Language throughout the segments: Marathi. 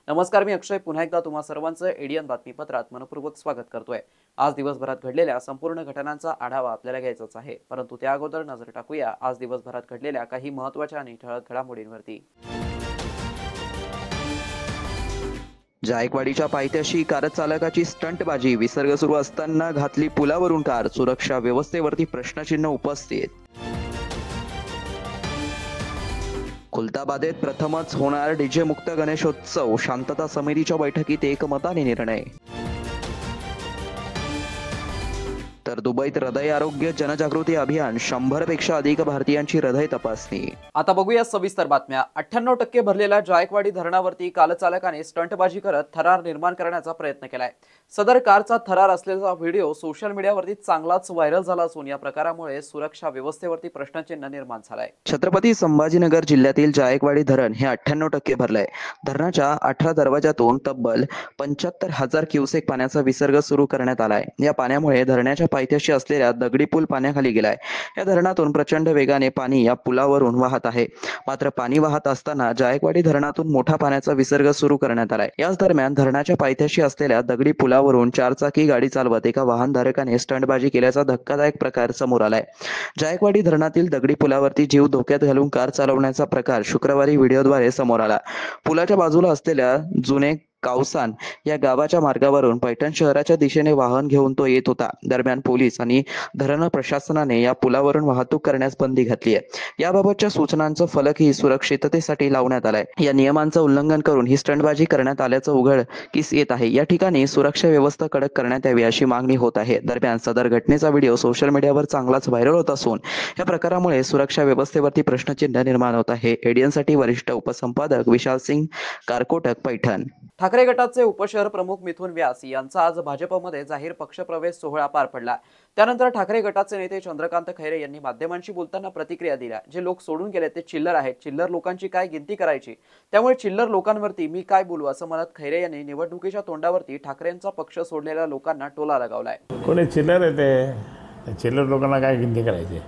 नमस्कार, मी अक्षय पुन्हा एकदा तुम्हा सर्वांचं एडियन बातमीपत्रात मनपूर्वक स्वागत करतोय। आज दिवसभरात घडलेल्या संपूर्ण घटनांचा आढावा आपल्याला घ्यायचाच आहे, परंतु त्या अगोदर नजर टाकूया आज दिवसभरात घडलेल्या काही महत्त्वाच्या आणि ठळक घडामोडींवरती। जायकवाडीच्या पायथ्याशी कार चालकाची स्टंटबाजी, विसर्ग सुरू असताना घातली पुलावरून कार, सुरक्षा व्यवस्थेवरती प्रश्नचिन्ह उपस्थित। खुलताबादेत प्रथमच होणार डीजे मुक्त गणेशोत्सव, शांतता समितीच्या बैठकीत एकमताने निर्णय। तर दुबईत हृदय आरोग्य जनजागृती अभियान, 100 पेक्षा अधिक भारतीयांची हृदय तपासणी। आता बघूया सविस्तर बातम्या। 98% भरलेल्या जायकवाडी धरणावरती कालचालकाने स्टंटबाजी करत थरार निर्माण करण्याचा प्रयत्न केलाय। सदर कारचा थरार असलेला व्हिडिओ सोशल मीडियावरती चांगलाच व्हायरल झाला असून या प्रकारामुळे सुरक्षा व्यवस्थेवरती प्रश्नचिन्ह निर्माण झालाय। छत्रपती संभाजीनगर जिल्ह्यातील जायकवाडी धरण हे 98% भरलंय। धरणाच्या 18 दरवाजातून तब्बल 75,000 क्युसेक पाण्याचा विसर्ग सुरू करण्यात आलाय। या पाण्यामुळे धरणाच्या पायथ्याशी असलेला दगडी पूल पाण्याखाली गेलाय। या धरणातून प्रचंड वेगाने पाणी या पुलावरून वाहत आहे। मात्र पाणी वाहत असताना जायकवाडी धरणातून मोठा पाण्याचा विसर्ग सुरू करण्यात आलाय। याच दरम्यान धरणाच्या पायथ्याशी असलेल्या दगडी पुलावरून 4 चाकी गाडी चालवत एका वाहनधारकाने स्टंटबाजी केल्याचा धक्कादायक प्रकार समोर आलाय। जायकवाडी धरणातील दगडी पुलावरती जीव धोक्यात घालून कार चालवण्याचा प्रकार शुक्रवारी व्हिडिओद्वारे समोर आला। पुलाच्या बाजूला असलेल्या जुने कावसान या गावाच्या मार्गावरून पैठण शहराच्या दिशेने वाहन घेऊन तो येत होता। दरम्यान पोलीस आणि धरण प्रशासनाने या पुलावरून वाहतूक करण्यास बंदी घातली आहे। याबाबतच्या सूचनांचं फलकही सुरक्षिततेसाठी लावण्यात आलाय। या नियमांचं उल्लंघन करून ही स्टंटबाजी करण्यात आल्याचं उघडकीस येत आहे। या ठिकाणी सुरक्षा व्यवस्था कडक करण्यात यावी अशी मागणी होत आहे। दरम्यान सदर घटनेचा व्हिडिओ सोशल मीडियावर चांगलाच व्हायरल होत असून या प्रकारामुळे सुरक्षा व्यवस्थेवरती प्रश्नचिन्ह निर्माण होत आहे। एडियनसाठी वरिष्ठ उपसंपादक विशाल सिंग, कारकोटक, पैठण। ठाकरे गटाचे उपशहर प्रमुख मिथुन व्यास यांचा आज भाजपमध्ये जाहीर पक्षप्रवेश सोहळा पार पडला। त्यानंतर ठाकरे गटाचे नेते चंद्रकांत खैरे यांनी माध्यमांशी बोलताना प्रतिक्रिया दिल्या। जे लोक सोडून गेले ते चिल्लर आहेत, चिल्लर लोकांची काय गिनती करायची, त्यामुळे चिल्लर लोकांवरती मी काय बोलू असं म्हणत खैरे यांनी निवडणुकीच्या तोंडावरती ठाकरेंचा पक्ष सोडलेल्या लोकांना टोला लगावलाय। कोणी चिल्लर आहे ते चिल्लर लोकांना काय गिनती करायची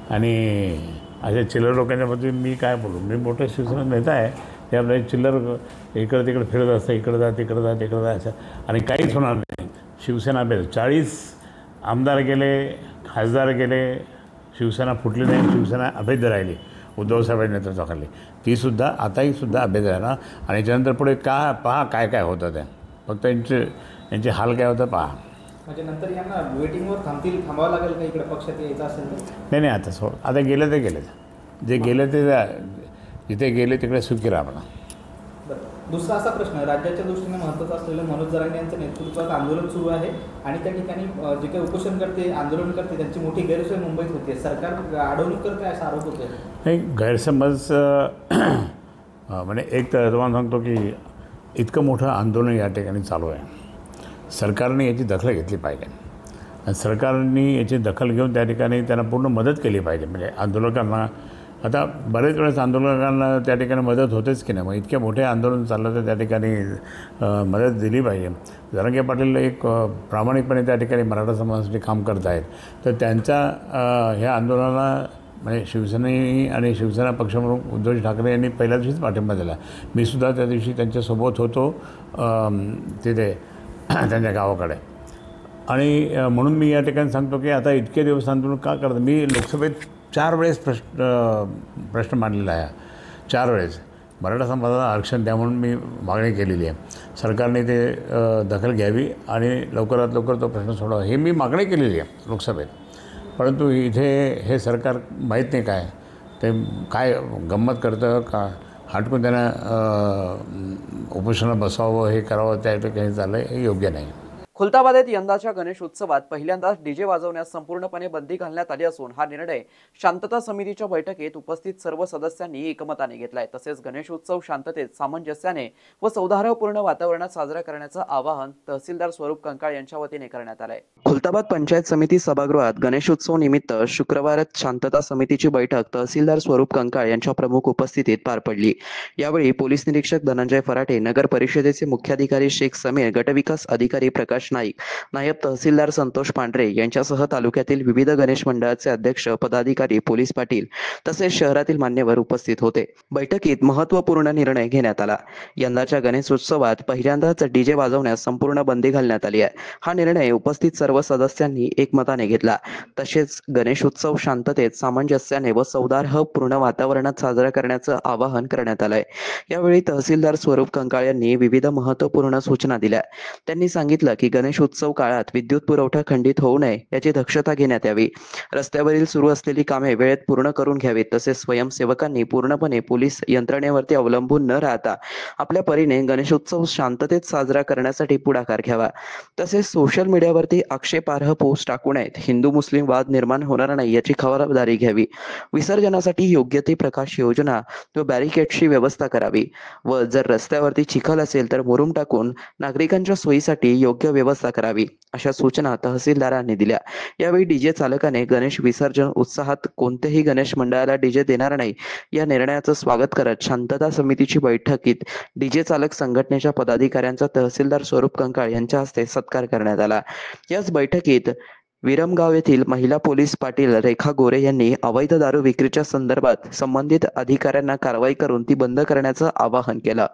आणि अशा चिल्लर लोकांच्याबद्दल मी काय बोलू। मी मोठा शिवसेना नेता आहे, त्यामुळे चिल्लर इकडं तिकडे फिरत असतं, इकडं जा तिकडं जा तिकडं जा असं, आणि काहीच होणार नाही। शिवसेना 40 आमदार गेले, खासदार गेले, शिवसेना फुटली नाही, शिवसेना अभेद्य राहिली उद्धव साहेबांच्या नेतृत्वाखाली। तीसुद्धा आताही सुद्धा अभेद्य राहणार आणि याच्यानंतर पुढे पहा काय काय होतं ते, फक्त यांचे हाल काय होतं पहा। म्हणजे नंतर यांना वेटिंगवर थांबावं लागेल का इकडे पक्षात यायचं असेल तर? नाही आता सोड, आता गेले ते गेले, जे गेले ते जिथे गेले तिकडे सुखी राहा म्हणा। दुसरा असा प्रश्न, राज्याच्या दृष्टीने महत्त्वाचा असलेलं मनोज जरांगे यांच्या नेतृत्वात आंदोलन सुरू आहे आणि त्या ठिकाणी जे काही उपोषण करते, आंदोलन करते, त्यांची मोठी गैरसोय मुंबईत होते, सरकार अडवणूक करते असा आरोप होतो। नाही, गैरसमज म्हणजे एक तर तुम्हाला सांगतो की इतकं मोठं आंदोलन या ठिकाणी चालू आहे, सरकारने याची दखल घेतली पाहिजे आणि सरकारने याची दखल घेऊन त्या ठिकाणी त्यांना पूर्ण मदत केली पाहिजे। म्हणजे आंदोलकांना आता बरेच वेळेस आंदोलकांना त्या ठिकाणी मदत होतेच की नाही, मग इतके मोठे आंदोलन चाललं तर त्या ठिकाणी मदत दिली पाहिजे। जरांगे पाटील एक प्रामाणिकपणे त्या ठिकाणी मराठा समाजासाठी काम करत आहेत, तर त्यांच्या ह्या आंदोलनाला म्हणजे शिवसेनेही आणि शिवसेना पक्षप्रमुख उद्धव ठाकरे यांनी पहिल्या दिवशीच पाठिंबा दिला। मी सुद्धा त्या दिवशी त्यांच्यासोबत होतो तिथे त्यांच्या गावाकडे, आणि म्हणून मी या ठिकाणी सांगतो की आता इतके दिवस आंदोलन का करतं। मी लोकसभेत 4 वेळेस प्रश्न मांडलेला आहे, 4 वेळेस मराठा समाजाला आरक्षण द्या म्हणून मी मागणी केलेली आहे। सरकारने ते दखल घ्यावी आणि लवकरात लवकर तो प्रश्न सोडावा हे मी मागणी केलेली आहे लोकसभेत। परंतु इथे हे सरकार माहीत नाही काय गंमत करतं का, हटकून त्यांना उपोषणाला बसावं, हे करावं, त्या ठिकाणी चाललं हे योग्य नाही। खुलताबादेत यंदाच्या गणेश उत्सवात पहिल्यांदाच डीजे वाजवण्यास संपूर्णपणे बंदी घालण्यात आली असून हा निर्णय शांतता समितीच्या बैठकीत उपस्थित सर्व सदस्यांनी एकमताने घेतलाय। तसेच गणेश उत्सव शांततेत, सामंजस्याने व सौहार्दपूर्ण वातावरणात साजरा करण्याचं आवाहन तहसीलदार स्वरूप कंकाळ यांच्या वतीने करण्यात आलंय। खुलताबाद पंचायत समिती सभागृहात गणेशोत्सव निमित्त शुक्रवार शांतता समितीची बैठक तहसीलदार स्वरूप कंकाळ यांच्या प्रमुख उपस्थितीत पार पडली। यावेळी पोलीस निरीक्षक धनंजय फराटे, नगर परिषदेचे मुख्याधिकारी शेख समीर, गटविकास अधिकारी प्रकाश नाईक, नायब तहसीलदार संतोष पांढरे यांच्यासह तालुक्यातील विविध गणेश मंडळाचे अध्यक्ष, पदाधिकारी, पोलीस पाटील तसेच शहरातील मान्यवर उपस्थित होते। बैठकीत महत्त्वपूर्ण निर्णय घेण्यात आला। यंदाच्या गणेशोत्सवात पहिल्यांदाच डीजे वाजवण्यास संपूर्ण बंदी घालण्यात आली आहे। हा निर्णय उपस्थित सर्व सदस्यांनी एकमताने घेतला। तसेच गणेशोत्सव शांततेत, सामंजस्याने व सौहार्दपूर्ण वातावरणात साजरा करण्याचं आवाहन करण्यात आलंय। यावेळी तहसीलदार स्वरूप कंकाळ यांनी विविध महत्त्वपूर्ण सूचना दिल्या। त्यांनी सांगितलं की गणेश उत्सव काळात विद्युत पुरवठा खंडित होऊ नये याची दक्षता घेण्यात यावी। रस्त्यावरील सुरू असलेली कामे वेळेत पूर्ण करून घ्यावीत। तसेच स्वयंसेवकांनी पूर्णपणे पोलीस यंत्रणेवरती अवलंबून न राहता आपल्या परीने गणेशोत्सव शांततेत साजरा करण्यासाठी पुढाकार घ्यावा। तसेच सोशल मीडियावरती आक्षेपार्ह पोस्ट टाकू नयेत। हिंदू मुस्लिम वाद निर्माण होणार नाही याची खबरदारी घ्यावी। विसर्जनासाठी योग्य ती प्रकाश योजना व बॅरिकेडची व्यवस्था करावी व जर रस्त्यावरती चिखल असेल तर मुरुम टाकून नागरिकांच्या सोयीसाठी योग्य व्यवस्था करावी, अशा सूचना तहसीलदारांनी दिल्या। यावेळी डीजे चालकाने गणेश विसर्जन उत्साहात कोणत्याही गणेश मंडळाला डीजे देणार नाही या निर्णयाचं स्वागत करत शांतता समितीची बैठकीत डीजे चालक संघटनेच्या पदाधिकाऱ्यांचा तहसीलदार स्वरूप कंकाळ यांच्या हस्ते सत्कार करण्यात आला। याच बैठकीत विरमगाव येथील महिला पोलीस पाटील रेखा गोरे यांनी अवैध दारू विक्रीच्या संदर्भात संबंधित अधिकाऱ्यांना कारवाई करून ती बंद करण्याचं आवाहन केलं।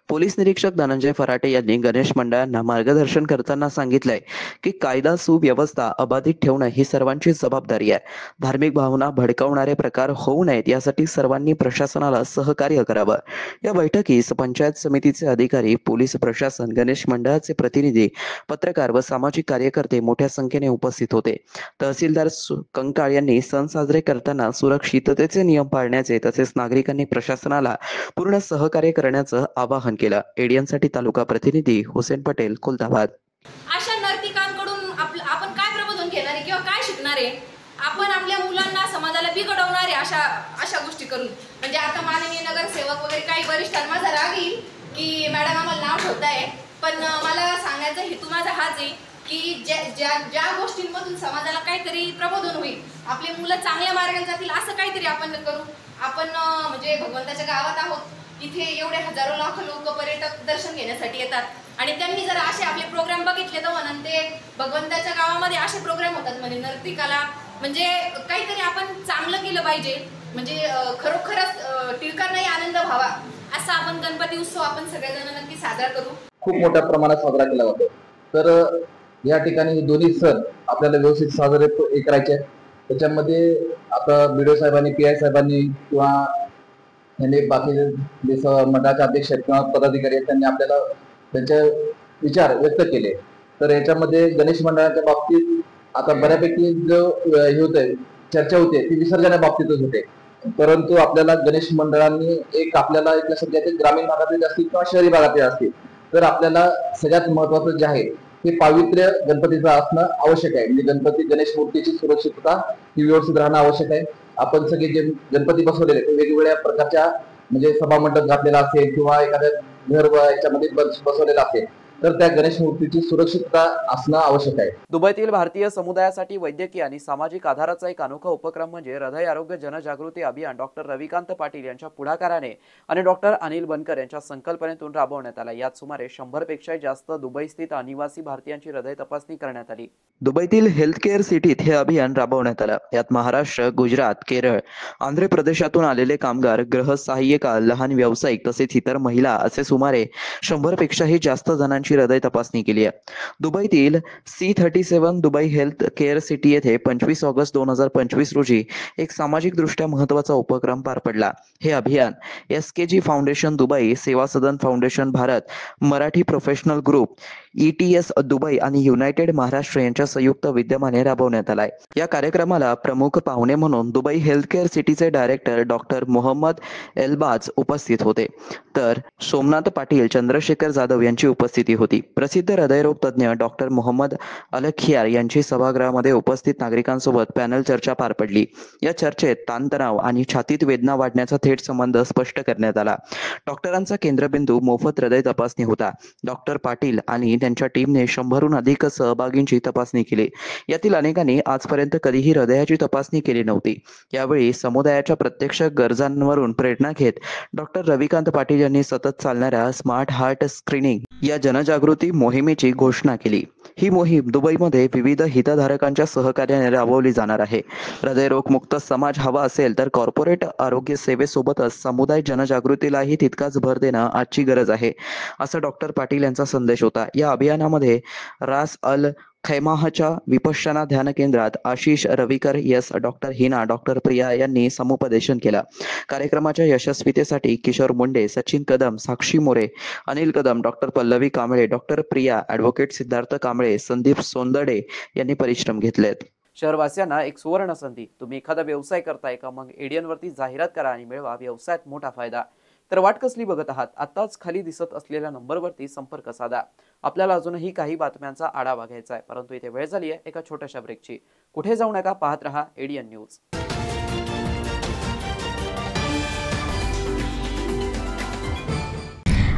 पोलीस निरीक्षक धनंजय फराटे यांनी गणेश मंडळांना मार्गदर्शन करताना सांगितलंय की कायदा सुव्यवस्था अबाधित ठेवणं ही सर्वांची जबाबदारी आहे। धार्मिक भावना भडकावणारे प्रकार होऊ नयेत यासाठी सर्वांनी प्रशासनाला सहकार्य करावं। या बैठकीस पंचायत समितीचे अधिकारी, पोलीस प्रशासन, गणेश मंडळाचे प्रतिनिधी, पत्रकार व सामाजिक कार्यकर्ते मोठ्या संख्येने उपस्थित होते। तहसीलदार कंकाळ यांनी सण साजरे करताना सुरक्षिततेचे नियम पाळण्याचे तसेच नागरिकांनी प्रशासनाला पूर्ण सहकार्य करण्याचं आवाहन केलं। एडियनसाठी तालुका प्रतिनिधी हुसेन पटेल, खुलताबाद। अशा नर्तिकांकडून आपण काय प्रबोधन घेणार आहे किंवा काय शिकणार आहे? आपण आपल्या मुलांना, समाजाला बिघडवणार आहे अशा गोष्टी करून। म्हणजे आता माननीय नगरसेवक वगैरे काही वरिष्ठांना माझा राग येईल की मॅडम आम्हाला नाव ठेवताय, पण मला सांगण्याचा हेतू माझा हाच आहे की ज्या गोष्टींमधून समाजाला काहीतरी प्रबोधन होईल, आपले मुलं चांगल्या मार्गाने जातील असं काहीतरी आपण करू। आपण म्हणजे भगवंताच्या गावात आहोत, इथे एवढे हजारो लाख लोक पर्यटक दर्शन घेण्यासाठी येतात आणि त्यांनी जर असे आपले प्रोग्राम बघितले तर म्हणून ते भगवंताच्या गावामध्ये असे प्रोग्राम होतात म्हणे नर्तिकाला, म्हणजे काहीतरी आपण चांगलं केलं पाहिजे, म्हणजे खरोखरच टिळकांनाही आनंद व्हावा असा आपण गणपती उत्सव आपण सगळेजण नक्की साजरा करू। खूप मोठ्या प्रमाणात साजरा केला जातो। तर या ठिकाणी हे दोन्ही सण आपल्याला व्यवस्थित साजरे करायचे आहेत। त्याच्यामध्ये आता बीडीओ साहेबांनी, पीआय साहेबांनी किंवा यांनी बाकी जे मंडळाचे अध्यक्ष आहेत किंवा पदाधिकारी आहेत त्यांनी आपल्याला त्यांचे विचार व्यक्त केले। तर याच्यामध्ये गणेश मंडळाच्या बाबतीत आता बऱ्यापैकी जो हे होते चर्चा होते ती विसर्जना बाबतीतच होते, परंतु आपल्याला गणेश मंडळांनी आपल्याला एक लक्षात घ्यायचे, ग्रामीण भागातील असतील किंवा शहरी भागातील असतील, तर आपल्याला सगळ्यात महत्वाचं जे आहे ते पावित्र्य गणपतीचं असणं आवश्यक आहे। म्हणजे गणपती, गणेश मूर्तीची सुरक्षितता ही व्यवस्थित राहणं आवश्यक आहे। आपण सगळे जे गणपती बसवलेले ते वेगवेगळ्या प्रकारच्या म्हणजे सभामंडप घातलेला असेल किंवा एखाद्या घर याच्यामध्ये बसवलेला असेल तर त्या गणेश मूर्तीची सुरक्षितता असणं आवश्यक आहे। दुबईतील भारतीय समुदायासाठी वैद्यकीय आणि सामाजिक आधाराचा एक अनोखा उपक्रम म्हणजे हृदय आरोग्य जनजागृती अभियान डॉक्टर रविकांत पाटील यांच्या पुढाकाराने आणि डॉक्टर अनिल बनकर यांच्या संकल्पनेतून राबवण्यात आला। यात सुमारे 100 पेक्षा जास्त दुबई स्थित अनिवासी भारतीयांची हृदय तपासणी करण्यात आली। दुबईतील हेल्थ केअर सिटीत हे अभियान राबवण्यात आलं। यात महाराष्ट्र, गुजरात, केरळ, आंध्र प्रदेशातून आलेले कामगार, गृह सहाय्यिका, लहान व्यावसायिक तसेच इतर महिला असे सुमारे 100 पेक्षाही जास्त जणांची हृदय तपासणी केली आहे। दुबईतील C37 Dubai health care city येथे 25 ऑगस्ट 2025 रोजी एक सामाजिक दृष्ट्या महत्त्वाचा उपक्रम पार पडला। हे अभियान SKG foundation Dubai, Seva Sadan foundation Bharat, Marathi professional group ETS Dubai आणि युनायटेड महाराष्ट्र यांच्या संयुक्त विद्यमाने राबवण्यात आलाय. या कार्यक्रमाला प्रमुख पाहुणे म्हणून दुबई हेल्थकेअर सिटीचे डायरेक्टर डॉक्टर मोहम्मद एल्बाज उपस्थित होते, तर सोमनाथ पाटील, चंद्रशेखर जाधव यांची उपस्थिती होती. प्रसिद्ध हृदयरोग तज्ज्ञ डॉक्टर मोहम्मद अलखियार यांची सभागृहामध्ये उपस्थित नागरिकांसोबत पॅनल चर्चा पार पडली. या चर्चेत ताणतणाव आणि छातीत वेदना वाढण्याचा थेट संबंध स्पष्ट करण्यात आला. डॉक्टरांचा केंद्रबिंदू मोफत हृदय तपासणी होता. डॉक्टर पाटील आणि त्यांच्या टीमने 100हून अधिक सहभागींची तपासणी केली. यातील अनेकांनी आजपर्यंत कधीही हृदयाची तपासणी केली नव्हती. यावेळी समुदायाच्या प्रत्यक्ष गरजांवरून प्रेरणा घेत डॉक्टर रविकांत पाटील यांनी सतत चालणाऱ्या स्मार्ट हार्ट स्क्रीनिंग या जनजागृती मोहिमेची घोषणा केली. ही मोहीम दुबईमध्ये विविध हितधारकांच्या सहकार्याने राबवली जाणार आहे. हृदयरोगमुक्त समाज हवा असेल तर कॉर्पोरेट आरोग्य सेवेसोबतच समुदाय जनजागृतीलाही तितकाच भर देणं आजची गरज आहे, असा डॉक्टर पाटील यांचा संदेश होता. या अभियानामध्ये रास अल खैमाहच्या विपश्यना ध्यान केंद्रात आशिष रविकर, डॉक्टर हिना, डॉक्टर प्रिया यांनी समुपदेशन केलं. कार्यक्रमाच्या यशस्वीतेसाठी Kishore Munde, Sachin Kadam, Sakshi More, Anil Kadam, doctor Pallavi Kamble, doctor Priya, advocate Siddharth Kamble, Sandeep Sondade यांनी परिश्रम घेतलेत. शहरवासियांना एक सुवर्ण संधी. तुम्ही एखादा व्यवसाय करताय का? मग एडियनवरती जाहिरात करा आणि मिळवा व्यवसायात मोठा फायदा. तर वाट कसली बघत आहात? आताच खाली दिसत असलेल्या नंबरवरती संपर्क साधा. आपल्याला अजूनही काही बातम्यांचा आढावा घ्यायचा आहे, परंतु इथे वेळ झाली आहे एका छोट्याशा ब्रेकची. कुठे जाऊ नका, पाहत रहा एडियन न्यूज.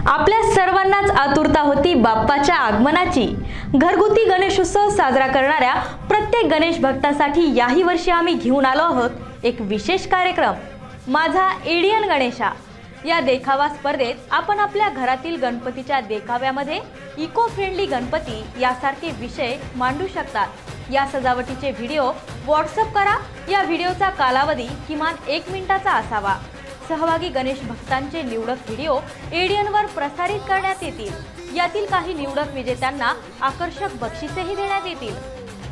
आपल्या सर्वांनाच आतुरता होती बाप्पाच्या आगमनाची. घरगुती गणेशोत्सव साजरा करणाऱ्या प्रत्येक गणेश भक्तासाठी याही वर्षी आम्ही घेऊन आलो आहोत एक विशेष कार्यक्रम, माझा एडियन गणेशा. या देखावा स्पर्धेत आपण आपल्या घरातील गणपतीच्या देखाव्यामध्ये इको फ्रेंडली गणपती यासारखे विषय मांडू शकतात. या सजावटीचे व्हिडिओ व्हॉट्सअप करा. या व्हिडिओचा कालावधी किमान 1 मिनिटाचा असावा. सहभागी गणेश भक्तांचे निवडक व्हिडिओ एडियनवर प्रसारित करण्यात येतील. यातील काही निवडक विजेत्यांना आकर्षक बक्षिसेही देण्यात येतील.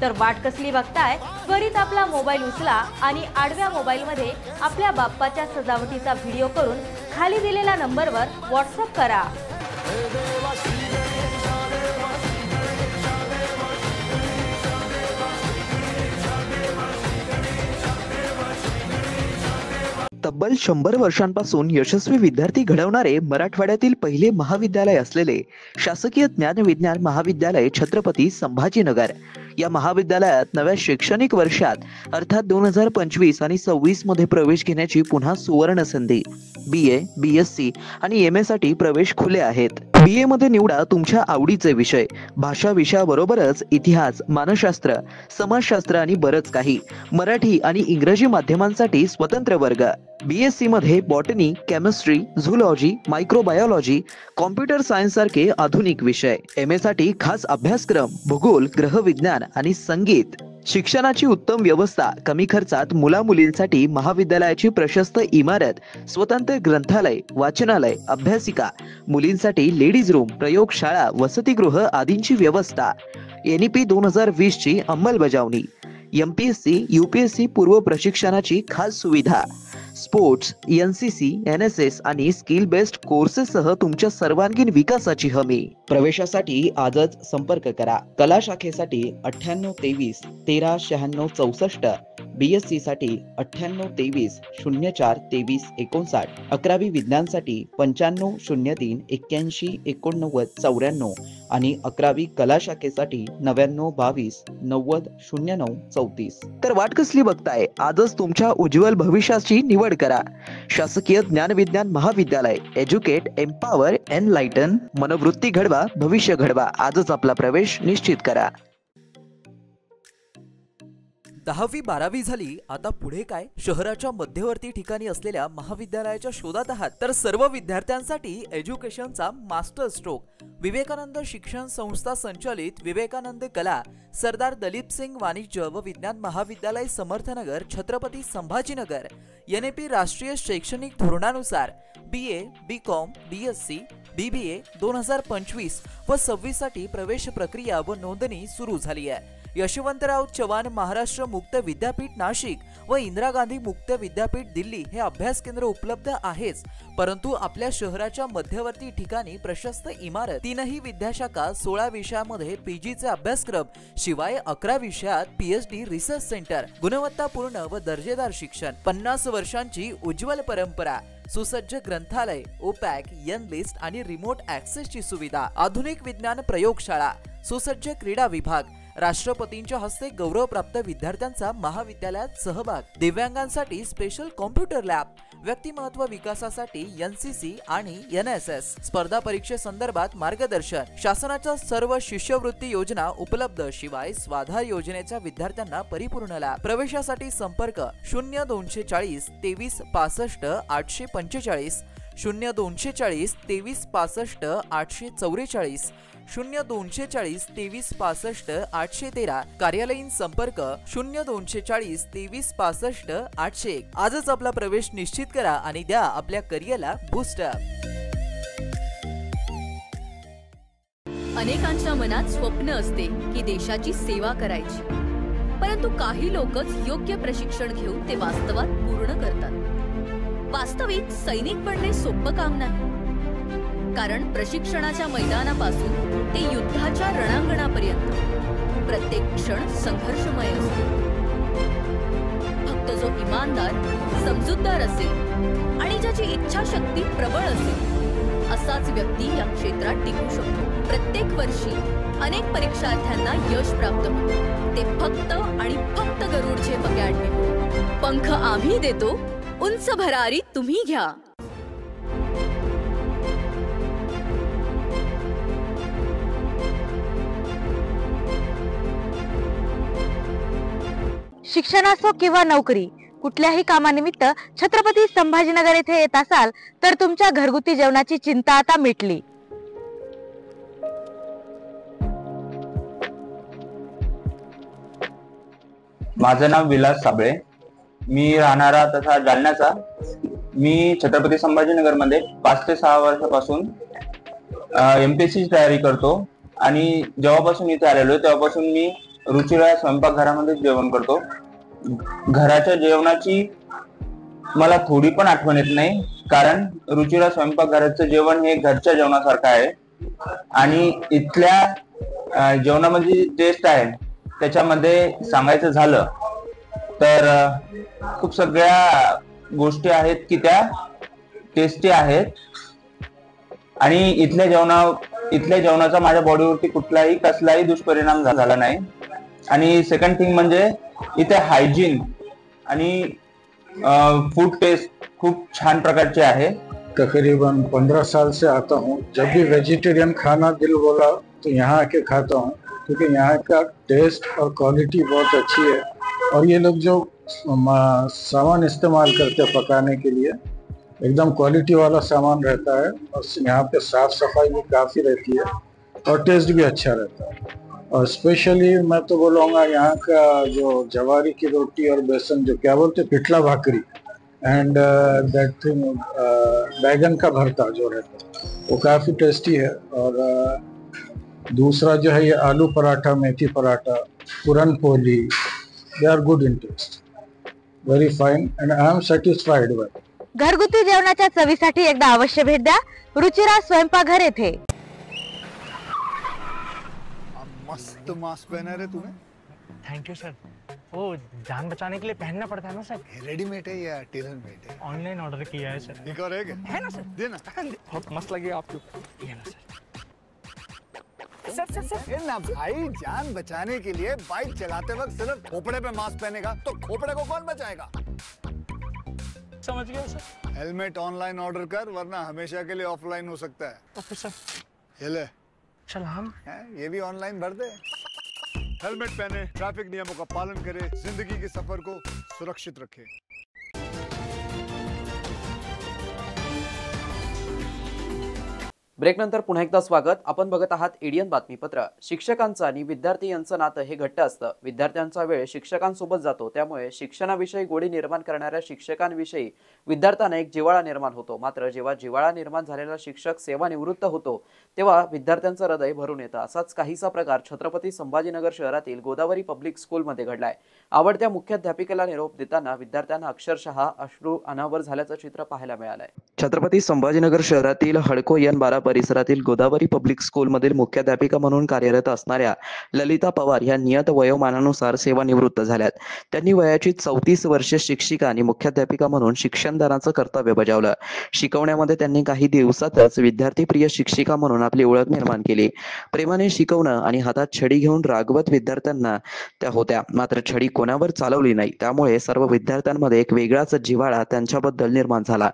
तर वाट कसली बघताय? त्वरित आपला मोबाईल उचला आणि आडव्या मोबाईलमध्ये आपल्या बाप्पाच्या सजावटीचा व्हिडिओ करून खाली दिलेल्या नंबरवर व्हॉट्सअप करा. तब्बल 100 वर्षांपासून यशस्वी विद्यार्थी घडवणारे मराठवाड्यातील पहिले महाविद्यालय असलेले शासकीय ज्ञानविज्ञान महाविद्यालय छत्रपती संभाजीनगर. या महाविद्यालयात नव्या शैक्षणिक वर्षात अर्थात 2025 आणि 26 मध्ये प्रवेश घेण्याची पुन्हा सुवर्ण संधी. BA, BSc आणि MA साठी प्रवेश खुले आहेत. BA मध्ये निवडा तुमच्या आवडीचे विषय. भाषा विषयाबरोबरच इतिहास, मानसशास्त्र, समाजशास्त्र आणि बरंच काही. मराठी आणि इंग्रजी माध्यमांसाठी स्वतंत्र वर्ग. BSc मध्ये botany, chemistry, zoology, microbiology, computer science सारखे आधुनिक विषय. MA साठी खास अभ्यासक्रम, भूगोल, ग्रहविज्ञान आणि संगीत. शिक्षणाची उत्तम व्यवस्था, कमी खर्चात मुलामुलींसाठी महाविद्यालयाची प्रशस्त इमारत, स्वतंत्र ग्रंथालय, वाचनालय, अभ्यासिका, मुलींसाठी लेडीज रूम, प्रयोगशाळा, वसतिगृह आदींची व्यवस्था. NEP 2020 ची अंमलबजावणी. MPSC, UPSC पूर्व प्रशिक्षणाची खास सुविधा. स्पोर्ट्स, NCC, NSS आणि स्किल बेस्ड कोर्सेससह तुमच्या सर्वांगीण विकासाची हमी. प्रवेशासाठी आजच संपर्क करा. कला शाखेसाठी 9823 139664, BSc साठी 9823 04 23 59, 11वी विज्ञानसाठी 9503 81 89 94 आणि 11वी कला शाखेसाठी 9922 90 09 34. तर वाट कसली बघताय? आजच तुमच्या उज्ज्वल भविष्याची निवड करा. शासकीय ज्ञानविज्ञान महाविद्यालय. Educate, empower, enlighten. मनोवृत्ती घडवा, भविष्य घडवा. आजच आपला प्रवेश निश्चित करा. 10वी 12वी झाली, आता पुढे काय? शहराच्या मध्यवर्ती ठिकाणी असलेल्या महाविद्यालयाच्या शोधात आहात तर सर्व विद्यार्थ्यांसाठी एज्युकेशनचा मास्टर स्ट्रोक विवेकानंद शिक्षण संस्था संचालित विवेकानंद कला सरदार दलीप सिंग वाणिज्य व विज्ञान महाविद्यालय समर्थनगर छत्रपती संभाजीनगर. NEP राष्ट्रीय शैक्षणिक धोरणानुसार BA, BCom, BSc, BBA 2025 व 26 साठी प्रवेश प्रक्रिया व नोंदणी सुरू झाली आहे. यशवंतराव चव्हाण महाराष्ट्र मुक्त विद्यापीठ नाशिक व इंदिरा गांधी मुक्त विद्यापीठ दिल्ली हे अभ्यास केंद्र उपलब्ध आहेच, परंतु आपल्या शहराच्या मध्यवर्ती ठिकाणी प्रशस्त इमारत, 3ही विद्याशाखा, 16 विषयामध्ये पीजीचे अभ्यासक्रम, शिवाय 11 विषयात पीएचडी रिसर्च सेंटर, गुणवत्तापूर्ण व दर्जेदार शिक्षण, 50 वर्षांची उज्ज्वल परंपरा, सुसज्ज ग्रंथालय, ओपॅक, लिस्ट आणि रिमोट ऍक्सेसची सुविधा, आधुनिक विज्ञान प्रयोगशाळा, सुसज्ज क्रीडा विभाग, राष्ट्रपतींच्या हस्ते गौरवप्राप्त विद्यार्थ्यांचा महाविद्यालयात सहभाग, दिव्यांगांसाठी स्पेशल कॉम्प्युटर लॅब, व्यक्तिमत्व विकासासाठी एनसीसी आणि एनएसएस, स्पर्धा परीक्षेसंदर्भात मार्गदर्शन, शासनाच्या सर्व शिष्यवृत्ती योजना उपलब्ध, शिवाय स्वाधार योजनेच्या विद्यार्थ्यांना परिपूर्ण लाभ. प्रवेशासाठी संपर्क 0240 23 65 845, 0240 23 65 844, 0240 23 65 813, कार्यालयीन संपर्क 0240 23 65 801. आजच आपला प्रवेश निश्चित करा आणि द्या आपल्या करिअरला बूस्टअप. अनेकांच्या मनात स्वप्न असते की देशाची सेवा करायची, परंतु काही लोकच योग्य प्रशिक्षण घेऊन ते वास्तवात पूर्ण करतात. वास्तविक सैनिक बनणे सोपं काम नाही, कारण प्रशिक्षणाच्या मैदानापासून ते युद्धाच्या रणांगणापर्यंत प्रत्येक क्षण संघर्षमय असतो. फक्त जो इमानदार, समजूतदार असेल आणि ज्याची इच्छाशक्ती प्रबळ असेल असाच व्यक्ती या क्षेत्रात टिकू शकतो. प्रत्येक वर्षी अनेक परीक्षार्थ्यांना यश प्राप्त होते, ते फक्त आणि फक्त गरुडचे अकॅडमी. पंख आम्ही देतो, उंच भरारी तुम्ही घ्या. शिक्षण असो किंवा नोकरी, कुठल्याही कामानिमित्त छत्रपती संभाजीनगर येथे येत असाल तर तुमच्या घरगुती जेवणाची चिंता आता मिटली. माझं नाव विलास साबळे, मी राहणारा तसा जालन्याचा. मी छत्रपती संभाजीनगर मध्ये 5 ते 6 वर्षापासून एमपीएससी ची तयारी करतो आणि जेव्हापासून इथे आलेलो तेव्हापासून मी रुचिरा स्वयंपाकघरामध्ये जेवण करतो. घराच्या जेवणाची मला थोडी पण आठवण येत नाही, कारण रुचिरा स्वयंपाकघराचं जेवण हे घरच्या जेवणासारखं आहे आणि इथल्या जेवणामध्ये टेस्ट आहे त्याच्यामध्ये सांगायचं झालं तर खूप सगळ्या गोष्टी आहेत की त्या टेस्टी आहेत आणि इथल्या जेवणाचा माझ्या बॉडीवरती कसलाही दुष्परिणाम झाला नाही. आणि सेकंड थिंग म्हणजे इथे हायजीन आणि फूड टेस्ट खूप छान प्रकारचे आहे. तकरीबन 15 साल से आता हूँ. जब भी वेजिटेरियन खाना दिल बोला तो यहाँ आके खाता हूँ, क्योंकि यहाँ का टेस्ट और क्वालिटी बहुत अच्छी है. और ये लोग जो सामान इस्तेमाल करते हैं पकाने के लिए एकदम क्वालिटी वाला सामान रहता है और यहाँ पे साफ सफाई भी काफ़ी रहती है और टेस्ट भी अच्छा रहता है. और स्पेशली मैं तो बोलूँगा यहाँ का जो जवारी की रोटी और बेसन जो क्या बोलते पिठला भाकरी एंड दैट थिंग बैगन का भरता जो रहता है वो काफ़ी टेस्टी है. और दूसरा जो है ये आलू पराठा, मेथी paratha, puran poli, they are good in taste, very fine and I am satisfied bye. घरगुती जेवणाच्या चवीसाठी एकदा अवश्य भेट द्या रुचिरा स्वयंपाकघर येथे. मस्त मास्क पहना रे तूने. Thank you sir. वो जान बचाने के लिए पहनना पड़ता है ना सर. रेडीमेड है या टेलर मेड है? ऑनलाइन ऑर्डर किया है सर. एक और है ना सर. देना. बहुत मस्त लगी आपको. ये ना सर. सर ना भाई, जान बचाने के लिए बाइक चलाते वक्त सिर्फ खोपड़े पे मास्क पहनेगा तो खोपड़े को कौन बचाएगा? समझ गया सर. हेलमेट ऑनलाइन ऑर्डर कर, वरना हमेशा के लिए ऑफलाइन हो सकता है. Okay sir. ये ले. चल हम ये भी ऑनलाइन भर दे. हेलमेट पहने, ट्रैफिक नियमों का पालन करे, जिंदगी के सफर को सुरक्षित रखे. ब्रेकनंतर पुन्हा एकदा स्वागत. आपण बघत आहात एडियन बातमीपत्र. शिक्षकांचं आणि विद्यार्थी यांचं नातं हे घट्ट असतं. विद्यार्थ्यांचा वेळ शिक्षकांसोबत जातो, त्यामुळे शिक्षणाविषयी गोडी निर्माण करणाऱ्या शिक्षकांविषयी विद्यार्थ्यांना एक जिव्हाळा निर्माण होतो. मात्र जेव्हा जिव्हाळा निर्माण झालेला शिक्षक सेवानिवृत्त होतो तेव्हा विद्यार्थ्यांचं हृदय भरून येतं. असाच काहीसा प्रकार छत्रपती संभाजीनगर शहरातील गोदावरी पब्लिक स्कूलमध्ये घडलाय. आवडत्या मुख्याध्यापिकेला निरोप देताना विद्यार्थ्यांना अक्षरशः अश्रू अनावर झाल्याचं चित्र पाहायला मिळालंय. छत्रपती संभाजीनगर शहरातील हडको N12 परिसरातील गोदावरी पब्लिक स्कूलमधील मुख्याध्यापिका म्हणून कार्यरत असणाऱ्या ललिता पवार या नियत वयोमानानुसार सेवानिवृत्त झाल्यात. त्यांनी वयाची 34 वर्षे शिक्षिका आणि मुख्याध्यापिका म्हणून शिक्षणदानाचं कर्तव्य बजावलं. शिकवण्यामध्ये त्यांनी काही दिवसातच विद्यार्थीप्रिय शिक्षिका म्हणून आपली ओळख निर्माण केली. प्रेमाने शिकवणं आणि हातात छडी घेऊन रागवत विद्यार्थ्यांना त्या होत्या. मात्र छडी कोणावर चालवली नाही, त्यामुळे सर्व विद्यार्थ्यांमध्ये एक वेगळाच जिव्हाळा त्यांच्याबद्दल निर्माण झाला.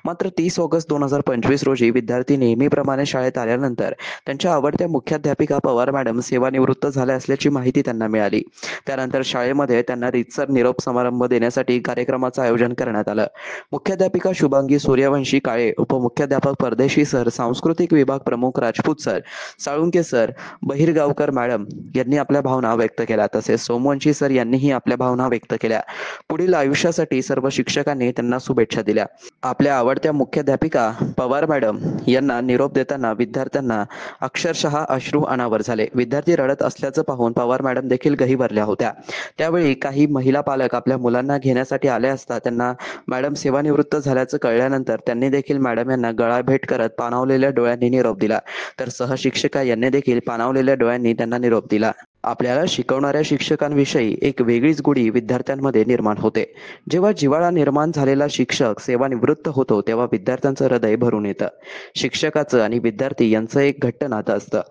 मात्र 30 ऑगस्ट 2025 रोजी विद्यार्थी नेहमीप्रमाणे शाळेत आल्यानंतर त्यांच्या आवडत्या मुख्याध्यापिका पवार मॅडम सेवानिवृत्त झाल्या असल्याची माहिती त्यांना मिळाली. त्यानंतर शाळेमध्ये त्यांना रीतसर निरोप समारंभ देण्यासाठी कार्यक्रमाचं आयोजन करण्यात आलं. मुख्याध्यापिका शुभांगी सूर्यवंशी काळे, उपमुख्याध्यापक परदेशी सर, सांस्कृतिक विभाग प्रमुख Rajput sir, Salunke sir, Bahirgaonkar madam यांनी आपल्या भावना व्यक्त केल्या. तसेच सोमवंशी सर यांनीही आपल्या भावना व्यक्त केल्या. पुढील आयुष्यासाठी सर्व शिक्षकांनी त्यांना शुभेच्छा दिल्या. आपल्या आवडत्या मुख्याध्यापिका पवार मॅडम यांना निरोप देताना विद्यार्थ्यांना अक्षरशः अश्रू अनावर झाले. विद्यार्थी रडत असल्याचं पाहून पवार मॅडम देखील गहिवरल्या होत्या. त्यावेळी काही महिला पालक आपल्या मुलांना घेण्यासाठी आले असता त्यांना मॅडम सेवानिवृत्त झाल्याचं कळल्यानंतर त्यांनी देखील मॅडम यांना गळाभेट करत पाणावलेल्या डोळ्यांनी निरोप दिला. तर सहशिक्षिका यांनी देखील पाणावलेल्या डोळ्यांनी त्यांना निरोप दिला. आपल्याला शिकवणाऱ्या शिक्षकांविषयी एक वेगळीच गोडी विद्यार्थ्यांमध्ये निर्माण होते. जेव्हा जिव्हाळा निर्माण झालेला शिक्षक सेवानिवृत्त होतो तेव्हा विद्यार्थ्यांचं हृदय भरून येतं. शिक्षकाचं आणि विद्यार्थी यांचं एक घट्ट नातं असतं.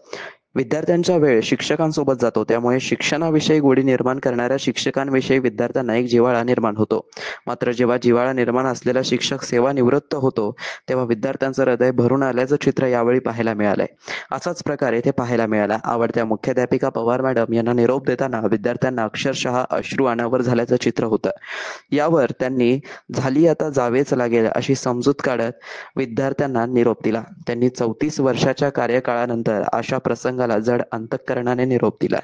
विद्यार्थ्यांचा वेळ शिक्षकांसोबत जातो, त्यामुळे शिक्षणाविषयी गोडी निर्माण करणाऱ्या शिक्षकांविषयी विद्यार्थ्यांना एक जिव्हाळा निर्माण होतो. मात्र जेव्हा जिव्हाळा निर्माण असलेला शिक्षक सेवानिवृत्त होतो तेव्हा विद्यार्थ्यांचं हृदय भरून आल्याचं चित्र यावेळी पाहायला मिळालंय. असाच प्रकार येथे पाहायला मिळाला. आवडत्या मुख्याध्यापिका पवार मॅडम यांना निरोप देताना विद्यार्थ्यांना अक्षरशः अश्रू अनावर झाल्याचं चित्र होतं. यावर त्यांनी झाली आता जावेच लागेल अशी समजूत काढत विद्यार्थ्यांना निरोप दिला. त्यांनी 34 वर्षाच्या कार्यकाळानंतर अशा प्रसंगाला जड अंतःकरणाने निरोप दिला.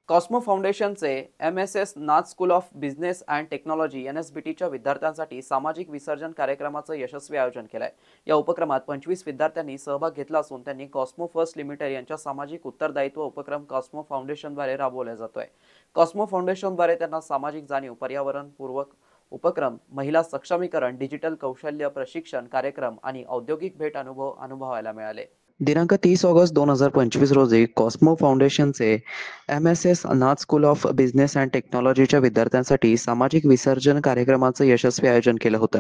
कॉस्मो फाउंडेशनचे MSS Nath school of business and technology NSBTच्या विद्यार्थ्यांसाठी सामाजिक विसर्जन कार्यक्रमाचं यशस्वी आयोजन केलंय. या उपक्रमात 25 विद्यार्थ्यांनी सहभाग घेतला असून त्यांनी कॉस्मो फर्स्ट लिमिटेड यांच्या सामाजिक उत्तरदायित्व उपक्रम कॉस्मो फाउंडेशनद्वारे राबवला जातोय. कॉस्मो फाउंडेशनद्वारे त्यांना सामाजिक जाणीव, पर्यावरणपूर्वक उपक्रम, महिला सक्षमीकरण, डिजिटल कौशल्य प्रशिक्षण कार्यक्रम आणि औद्योगिक भेट अनुभवायला मिळाले. दिनांक 30 ऑगस्ट 2025 रोजी कॉस्मो फाउंडेशनचे MSS Nath school of business and टेक्नॉलॉजीच्या विद्यार्थ्यांसाठी सामाजिक विसर्जन कार्यक्रमाचं यशस्वी आयोजन केलं होतं.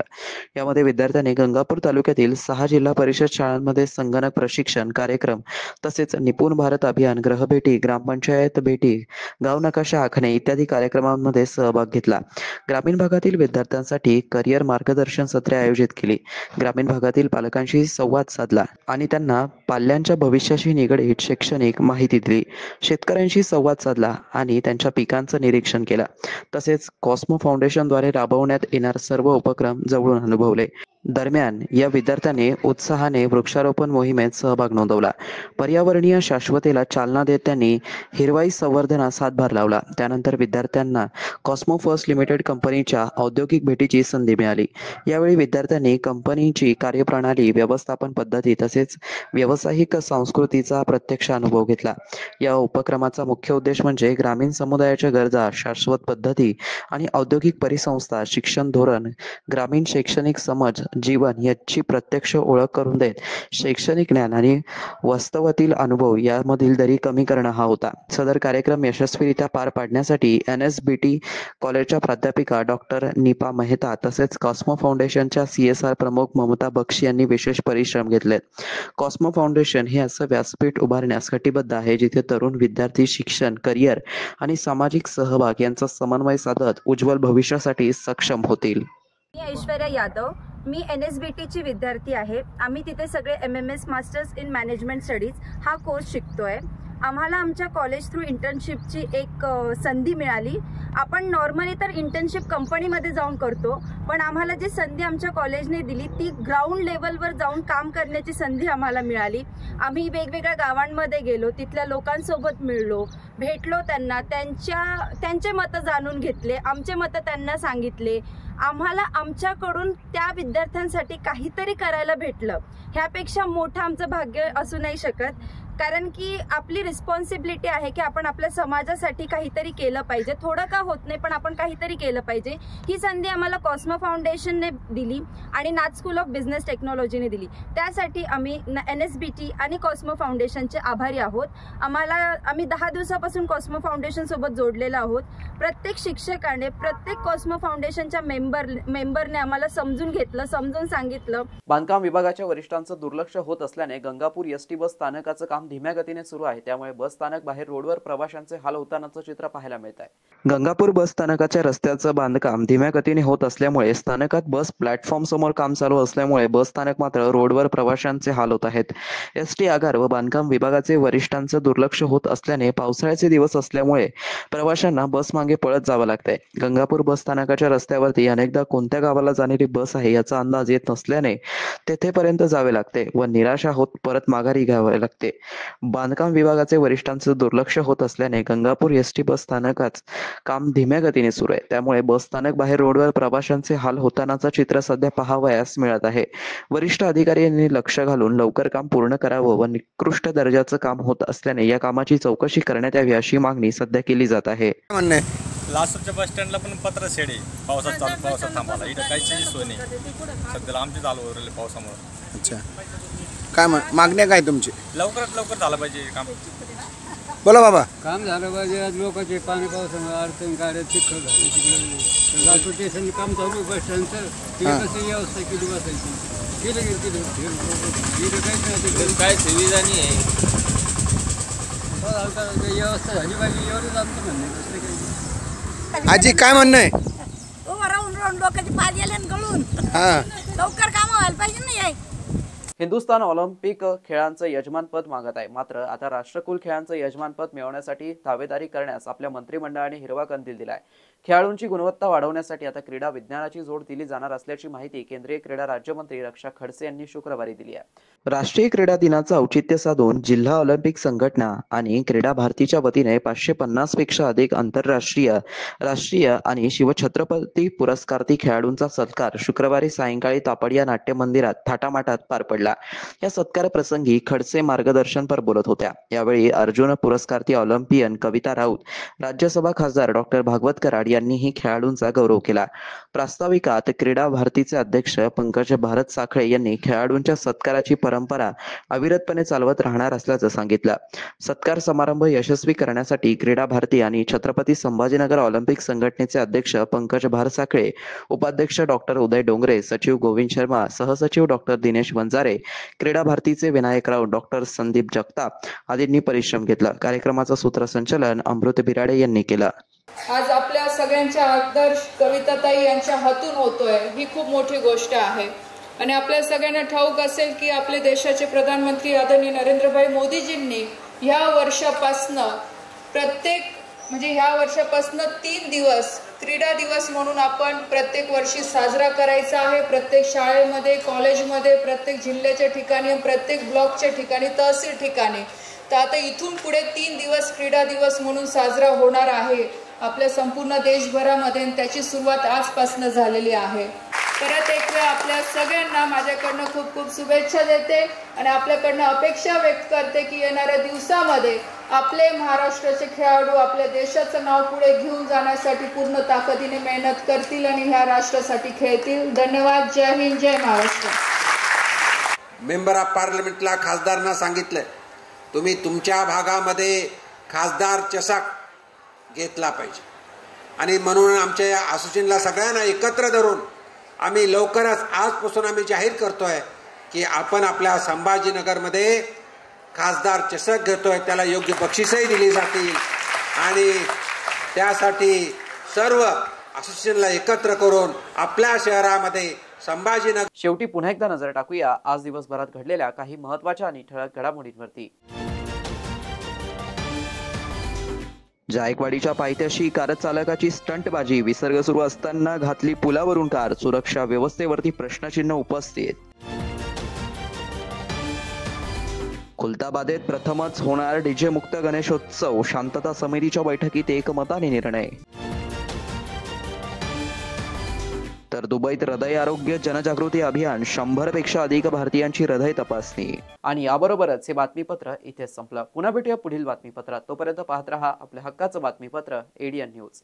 यामध्ये विद्यार्थ्यांनी गंगापूर तालुक्यातील 6 जिल्हा परिषद शाळांमध्ये संगणक प्रशिक्षण कार्यक्रम तसेच निपुण भारत अभियान, ग्रहभेटी, ग्रामपंचायत भेटी, गाव नकाशा आखणे इत्यादी कार्यक्रमांमध्ये सहभाग घेतला. ग्रामीण भागातील विद्यार्थ्यांसाठी करिअर मार्गदर्शन सत्रे आयोजित केली. ग्रामीण भागातील पालकांशी संवाद साधला आणि त्यांना पाल्यांच्या भविष्याशी निगडीत शैक्षणिक माहिती दिली. शेतकऱ्यांशी संवाद साधला आणि त्यांच्या पिकांचं निरीक्षण केलं. तसेच कॉस्मो फाउंडेशनद्वारे राबवण्यात येणारे सर्व उपक्रम जवळून अनुभवले. दरम्यान या विद्यार्थ्यांनी उत्साहाने वृक्षारोपण मोहिमेत सहभाग नोंदवला. पर्यावरणीय शाश्वतेला चालना देत त्यांनी हिरवाई संवर्धनास हातभार लावला. त्यानंतर विद्यार्थ्यांना कॉस्मो फर्स्ट लिमिटेड कंपनीच्या औद्योगिक भेटीची संधी मिळाली. यावेळी विद्यार्थ्यांनी कंपनीची कार्यप्रणाली, व्यवस्थापन पद्धती तसेच व्यावसायिक संस्कृतीचा प्रत्यक्ष अनुभव घेतला. या उपक्रमाचा मुख्य उद्देश म्हणजे ग्रामीण समुदायाच्या गरजा, शाश्वत पद्धती आणि औद्योगिक परिसंस्था, शिक्षण धोरण, ग्रामीण शैक्षणिक समज, जीवन याची प्रत्यक्ष ओळख करून देत शैक्षणिक ज्ञान आणि वास्तवातील अनुभव यामधील दरी कमी करणं हा होता. सदर कार्यक्रम यशस्वीरित्या पार पाडण्यासाठी NSBT कॉलेजच्या प्राध्यापिका डॉक्टर नीपा मेहता तसेच कॉस्मो फाउंडेशनच्या CSR प्रमुख ममता बक्षी यांनी विशेष परिश्रम घेतले. कॉस्मो फाउंडेशन हे असं व्यासपीठ उभारण्यास कटिबद्ध आहे जिथे तरुण विद्यार्थी शिक्षण, करिअर आणि सामाजिक सहभाग यांचा समन्वय साधत उज्ज्वल भविष्यासाठी सक्षम होतील. मी ऐश्वर्या यादव, मी NSBTची विद्यार्थी आहे. आम्ही तिथे सगळे MMS masters in management studies हा कोर्स शिकतोय. आम्हाला आमच्या कॉलेज थ्रू इंटर्नशिपची एक संधी मिळाली. आपण नॉर्मली तर इंटर्नशिप कंपनीमध्ये जाऊन करतो, पण आम्हाला जी संधी आमच्या कॉलेजने दिली ती ग्राउंड लेवलवर जाऊन काम करण्याची संधी आम्हाला मिळाली. आम्ही वेगवेगळ्या गावांमध्ये गेलो, तिथल्या लोकांसोबत मिळलो, भेटलो, त्यांना त्यांचे मतं जाणून घेतले, आमचे मतं त्यांना सांगितले. आम्हाला आमच्याकडून त्या विद्यार्थ्यांसाठी काहीतरी करायला भेटलं. ह्यापेक्षा मोठं आमचं भाग्य असू नाही शकत, कारण की आपली रिस्पॉन्सिबिलिटी आहे की आपण आपल्या समाजासाठी काहीतरी केलं पाहिजे. थोडं का होत नाही, पण आपण काहीतरी केलं पाहिजे. ही संधी आम्हाला कॉस्मो फाउंडेशनने दिली आणि नाथ स्कूल ऑफ बिझनेस टेक्नॉलॉजीने दिली. त्यासाठी आम्ही NSBT आणि कॉस्मो फाउंडेशनचे आभारी आहोत. आम्ही 10 दिवसापासून कॉस्मो फाउंडेशन सोबत जोडलेलो आहोत. प्रत्येक शिक्षकाने, प्रत्येक कॉस्मो फाउंडेशनच्या मेंबरने आम्हाला समजून घेतलं, समजून सांगितलं. बांधकाम विभागाच्या वरिष्ठांचं दुर्लक्ष होत असल्याने गंगापूर एसटी बस स्थानकाचं काम धीम्या गतीने सुरू आहे. त्यामुळे बस स्थानक बाहेर रोडवर प्रवाशांचे हाल होतानाचं चित्र पाहायला मिळत आहे. गंगापूर बस स्थानकाच्या रस्त्याचं बांधकाम धीम्या गतीने होत असल्यामुळे स्थानकात बस प्लॅटफॉर्म समोर काम चालू असल्यामुळे बस स्थानक मात्र रोडवर प्रवाशांचे हाल होत आहेत. एसटी आगार व बांधकाम विभागाचे वरिष्ठांचं दुर्लक्ष होत असल्याने पावसाळ्याचे दिवस असल्यामुळे प्रवाशांना बस मागे पळत जावं लागतंय. गंगापूर बस स्थानकाच्या रस्त्यावरती अनेकदा कोणत्या गावाला जाणारी बस आहे याचा अंदाज येत नसल्याने तेथेपर्यंत जावे लागते व निराशा होत परत माघारी घ्यावे लागते. बांधकाम विभागाचे वरिष्ठांचं दुर्लक्ष होत असल्याने गंगापूर एसटी बस स्थानकात काम धीम्या गतीने सुरू आहे. त्यामुळे बस स्थानक बाहेर रोडवर प्रवाशांचे हाल होतानाचं चित्र सध्या पाहावयास मिळत आहे. वरिष्ठ अधिकारी यांनी लक्ष घालून लवकर काम पूर्ण करावं व निकृष्ट दर्जाचं काम होत असल्याने या कामाची चौकशी करण्यात यावी अशी मागणी सध्या केली जात आहे. लासूरच्या बस स्टँडला पण पत्र शेड आहे, पावसात थांबायला इथं काहीच सोय नाही. सध्याला आमचे चालू राहिले पावसामुळे. अच्छा, काय मागण्या काय तुमची? लवकरात लवकर झालं पाहिजे काम. बोला बाबा. काम झालं पाहिजे. आज लोकांचे पाणी पावसामुळे अडचण गाड्या चिखल झाली तिकडे. लासूर स्टेशन काम चालू बस स्टँडचं, तिथे कशी व्यवस्था केली बसायची केलं काय सुविधा नाही आहे. व्यवस्था झाली पाहिजे एवढंच आमचं म्हणणं आहे. दुसरं काही आजी काय म्हणणं आहे? राऊंड लोकांचे पाय गेले गळून लवकर काम व्हायला पाहिजे ना. हिंदुस्थान ऑलिम्पिक खेळांचं यजमानपद मागत आहे. मात्र आता राष्ट्रकुल खेळांचं यजमानपद मिळवण्यासाठी दावेदारी करण्यास आपल्या मंत्रिमंडळाने हिरवा कंदील दिलाय. खेळाडूंची गुणवत्ता वाढवण्यासाठी आता क्रीडा विज्ञानाची जोड दिली जाणार असल्याची माहिती केंद्रीय क्रीडा राज्यमंत्री रक्षा खडसे यांनी शुक्रवारी दिली आहे. राष्ट्रीय क्रीडा दिनाचं औचित्य साधून जिल्हा ऑलिम्पिक संघटना आणि क्रीडा भारतीच्या वतीने 550 पेक्षा अधिक आंतरराष्ट्रीय, राष्ट्रीय आणि शिवछत्रपती पुरस्कारार्थी खेळाडूंचा सत्कार शुक्रवारी सायंकाळी तापडिया नाट्य मंदिरात थाटामाटात पार पडला. या सत्कार प्रसंगी खडसे मार्गदर्शनपर बोलत होत्या. यावेळी अर्जुन पुरस्कारार्थी ऑलिम्पियन कविता राऊत, राज्यसभा खासदार डॉक्टर भागवत कराड यांनीही खेळाडूंचा गौरव केला. प्रास्ताविकात क्रीडा भारतीचे अध्यक्ष पंकज भारत साखळे यांनी खेळाडूंच्या सत्काराची परंपरा अविरतपणे चालवत राहणार असल्याचं सांगितलं. सत्कार समारंभ यशस्वी करण्यासाठी क्रीडा भारती आणि छत्रपती संभाजीनगर ऑलिम्पिक संघटनेचे अध्यक्ष पंकज भारत साखळे, उपाध्यक्ष डॉक्टर उदय डोंगरे, सचिव गोविंद शर्मा, सहसचिव डॉक्टर दिनेश वंजारे, क्रीडा भारतीचे विनायक राव, डॉक्टर संदीप जगताप आदींनी परिश्रम घेतला. कार्यक्रमाचं सूत्रसंचालन अमृत बिराडे यांनी केलं. आज आपल्या सगळ्यांच्या आदर्श कविताताई यांच्या हातून होतोय ही खूप मोठी गोष्ट आहे. आणि आपल्या सगळ्यांना ठाऊक असेल की आपले देशाचे प्रधानमंत्री आदरणीय नरेंद्रभाई मोदीजींनी ह्या वर्षापासनं ह्या वर्षापासनं 3 दिवस क्रीडा दिवस म्हणून आपण प्रत्येक वर्षी साजरा करायचा आहे. प्रत्येक शाळेमध्ये, कॉलेजमध्ये, प्रत्येक जिल्ह्याच्या ठिकाणी, प्रत्येक ब्लॉकच्या ठिकाणी, तहसील ठिकाणी. तर आता इथून पुढे 3 दिवस क्रीडा दिवस म्हणून साजरा होणार आहे आपल्या संपूर्ण देशभरामध्ये. त्याची सुरुवात आजपासून झालेली आहे. परत एक वेळ आपल्या सगळ्यांना माझ्याकडनं खूप खूप शुभेच्छा देते आणि आपल्याकडनं अपेक्षा व्यक्त करते की येणाऱ्या दिवसामध्ये आपले महाराष्ट्राचे खेळाडू आपल्या देशाचं नाव पुढे घेऊन जाण्यासाठी पूर्ण ताकदीने मेहनत करतील आणि ह्या राष्ट्रासाठी खेळतील. धन्यवाद. जय हिंद, जय महाराष्ट्र. मेंबर ऑफ पार्लमेंटला खासदारांना सांगितलंय तुम्ही तुमच्या भागामध्ये खासदार चषक घेतला पाहिजे आणि म्हणून आमच्या असोसिएशनला सगळ्यांना एकत्र धरून आम्ही लवकरच आजपासून आम्ही जाहीर करतोय की आपण आपल्या संभाजीनगरमध्ये खासदार चषक घेतोय. त्याला योग्य बक्षीसही दिली जातील आणि त्यासाठी सर्व असोसिएशनला एकत्र करून आपल्या शहरामध्ये संभाजीनगर. शेवटी पुन्हा एकदा नजर टाकूया आज दिवसभरात घडलेल्या काही महत्त्वाच्या आणि ठळक घडामोडींवरती. जायकवाडीच्या पायथ्याशी कार चालकाची स्टंटबाजी, विसर्ग सुरू असताना घातली पुलावरून कार, सुरक्षा व्यवस्थेवरती प्रश्नचिन्ह उपस्थित. खुलताबादेत प्रथमच होणार डीजे मुक्त गणेशोत्सव, शांतता समितीच्या बैठकीत एकमताने निर्णय. तर दुबईत हृदय आरोग्य जनजागृती अभियान, 100 पेक्षा अधिक भारतीयांची हृदय तपासणी. आणि याबरोबरच हे बातमीपत्र इथेच संपलं. पुन्हा भेटूया पुढील बातमीपत्रात. तोपर्यंत पाहत रहा आपल्या हक्काचं बातमीपत्र ADN न्यूज.